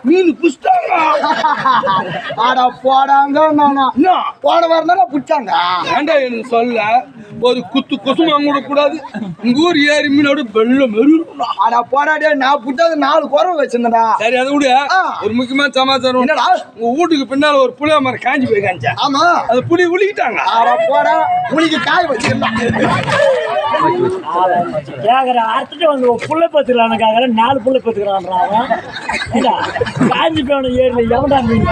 மீன் புஷ்டாங்க. ஆடா போடாங்க போட வரனா புடிச்சாங்க. ஏண்டா எனக்கு சொல்ல ஒரு குத்து கொசுமா கூட கூடாது. உங்க ஊர் ஏரி மீனோட வெள்ளம் மெருகும். ஆடா போடாடே நான் புடிச்சது 4 குறவை வச்சிருந்தா. சரி அதை விட ஒரு முக்கியமான சமாச்சாரம். என்னடா உங்க வீட்டுக்கு பின்னால ஒரு புளிய மரம் காஞ்சி போய் காஞ்சா. ஆமா அது புளி உளிக்கிட்டாங்க. ஆடா போடா புளிக்கு காய் வச்சிருந்தா. கேக்குற அறுத்துட்டு வந்து புள்ள பத்துக்கலான்னு கேக்குற 4 புள்ள பத்துக்கிறான்றாங்க. காஞ்சி போன ஏரியில எவன்டா மீன்?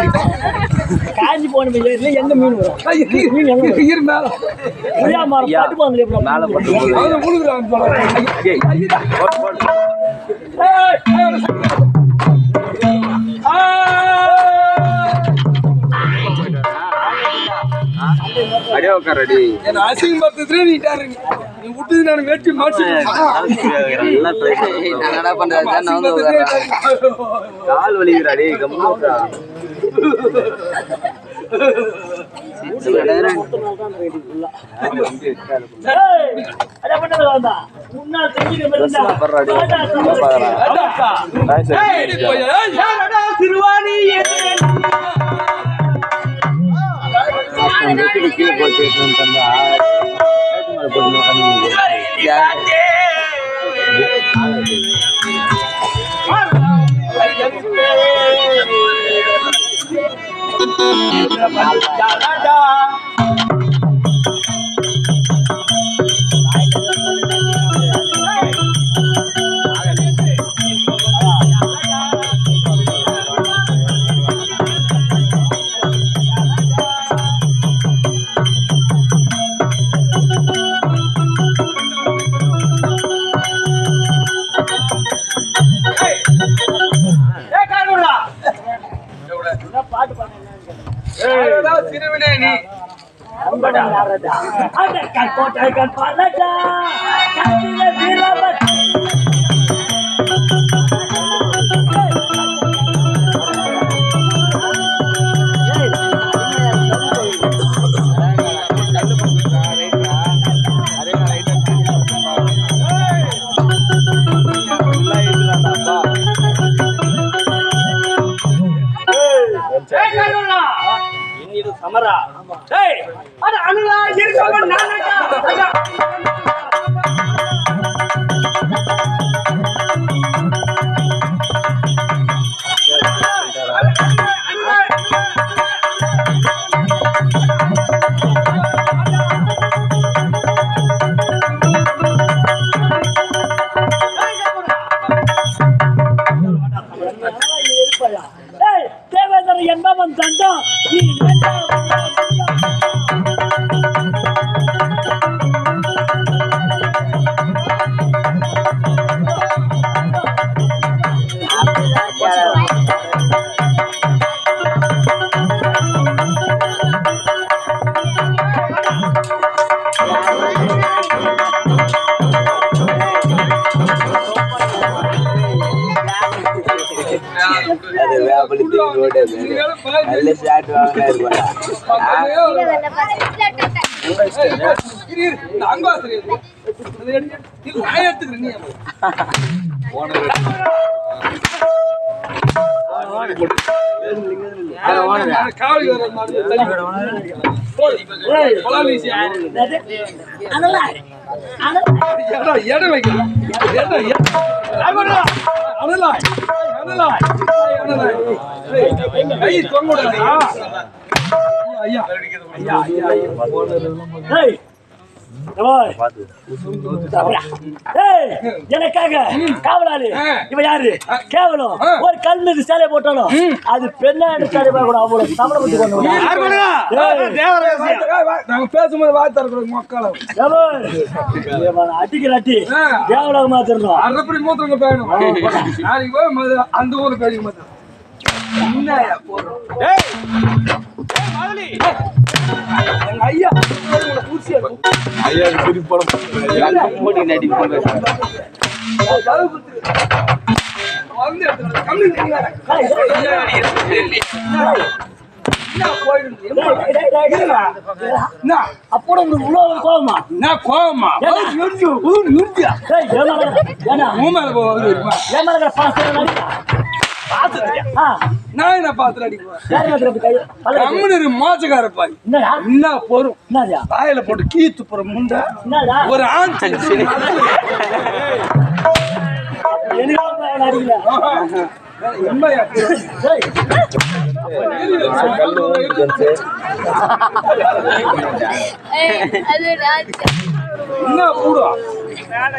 காஞ்சி போன ஏரியில எங்க மீன் வரும்? மீன் எங்க புளியா மரம் பட்டு வந்து மேல அடியே உட்காரடி. என்ன அசிங்க பத்தத்துல நீட்டாரு. நீ விட்டு நான் வெட்டி மாட்டி என்னடா பண்றது? நான் வந்து கால் வலிக்குறாடி. கம்முடா. சமரா அனுலா இருக்க தேவேந்திர என்பவன் தண்டம் நல்ல ஷாட் வாங்கினா எனக்காக காவலாளி இவ யாரு? கேவலம் ஒரு கல் மீது சேலை போட்டாலும் அது பெண்ணா சேலை கூட அவங்களோட தமிழை பத்தி கொண்டு பேசும்போது வாய்த்தாரு மக்களும் அடிக்கிற அட்டி தேவலாக மாத்திரணும். அரைப்படி மூத்திரங்க பேணும். நாளைக்கு போய் அந்த ஊருக்கு கழிக்க மாட்டேன். ஐயா ஐயா அப்போ கோவமா நான் கோவமா ஆ, நான் என்ன பாத்திரம் அடிக்குவேன் யார் நேரத்துல இப்படி கை- பல்ல கட்டு. கம்முனு மோசக்கார பாய் என்னடா என்ன போரும் என்னடா வாயில போட்டு கீத்து போற முண்டை என்னடா ஒரு ஆஞ்சு எனக்கு அடிக்கல எம்மையா டேய், என்ன போடுவா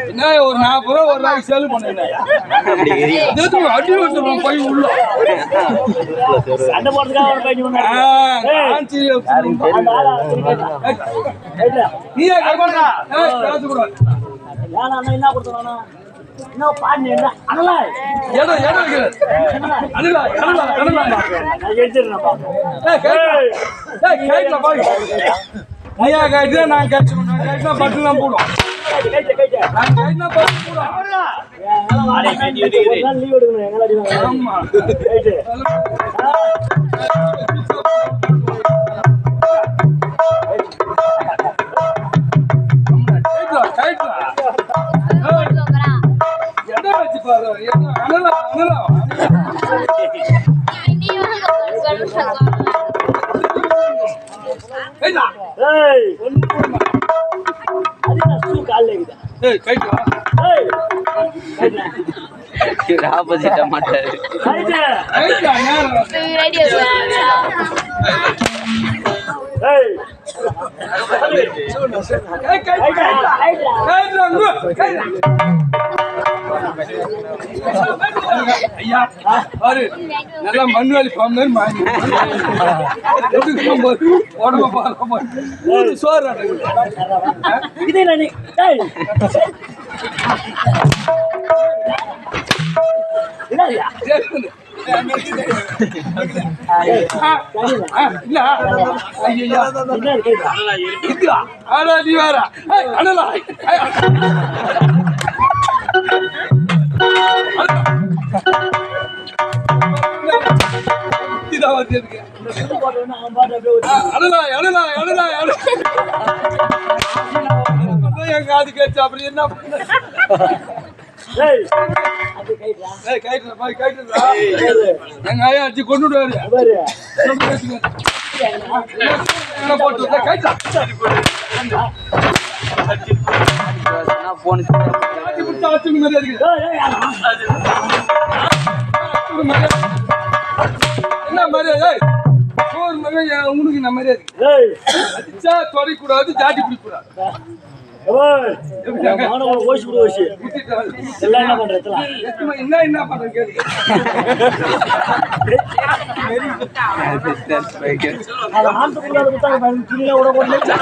என்ன ஒரு 40 ரூபா ஒரு நாளைக்கு சேல் பண்ணேன் அடி வச்சிருப்போம் போய் உள்ள சண்டை போடுறதுக்காக ஒரு பையன் வந்தாரு. ஆஞ்சி அந்த ஆளை அடிச்சு கேட்டா. கேட்டா. நீயே கர்மண்டா காசு கூட ஏன்னா அண்ணா என்ன கொடுத்தானா என்ன பாட்டு என்ன அண்ணா இடம் இருக்குது அனுலா அனுலா அனுலா நான் எடுத்துடுறேன்ப்பா. கைட்ல பாய் நீயா கைட்ல நான் கேட்சுவேன் நான் கைட்ல பட்டுலாம் போடும் கைட்டு, கைட்டு. நான் கைட்ல பட்டு போடும் ஒரு நாள் லீவ் எடுக்கணும் எங்களை அடிவாங்க. ஆமா ரைட்டு. கைட்ல இடம் வச்சு பாரு அனுலா அனுலா கைட்ல ஏய், அது நான் சூ கால்ல இருக்குதா? கைட்ல ஏய், கைட்டு. ஆப்போசிட்டா மாட்டாரு கைட்டு. கைட்ல நேரம் ஏய், ஐயா பாரு நல்லா மண்வாளி பாம்பு மாதிரி உடம்ப பாரு சோறு இது என்ன நீ? ஏய். என்னய்யா? இல்ல ஐயா என்ன கேட்டா? இதுவா ஆனா நீ வேற அனலா இதான் வந்திருக்கு இந்த சுத்து போட்டவொடனே அவன் பாட்டு அப்படியே ஒரு அனலா அனலா அனலா என் காது கேட்டு அப்படி என்ன பண்ண ஏய், அது கைட்டா? கைட்டுல போய் கைட்டுல எங்க ஐயா அடிச்சு கொண்டு விடுவாரு பாரு. போட்டு கைட்டா போன் அச்சுக்கு மாதிரி இருக்கு ஏய், ஏய், ஆமா. என்ன மரியாதை சோறு மரியாதை உனக்கு என்ன மரியாதை ஏய், அடிச்சா தொடைக்கூடாது ஜாட்டி பிடிக்கூடாது ஏய், மானவனை ஓசி விடு, ஓசி. எல்லாம் என்ன பண்ற இதெல்லாம்? என்ன பண்றது கேள்வி அதை ஆண்டு குள்ளாத கொடுத்தாங்க, துணியில விட போடல.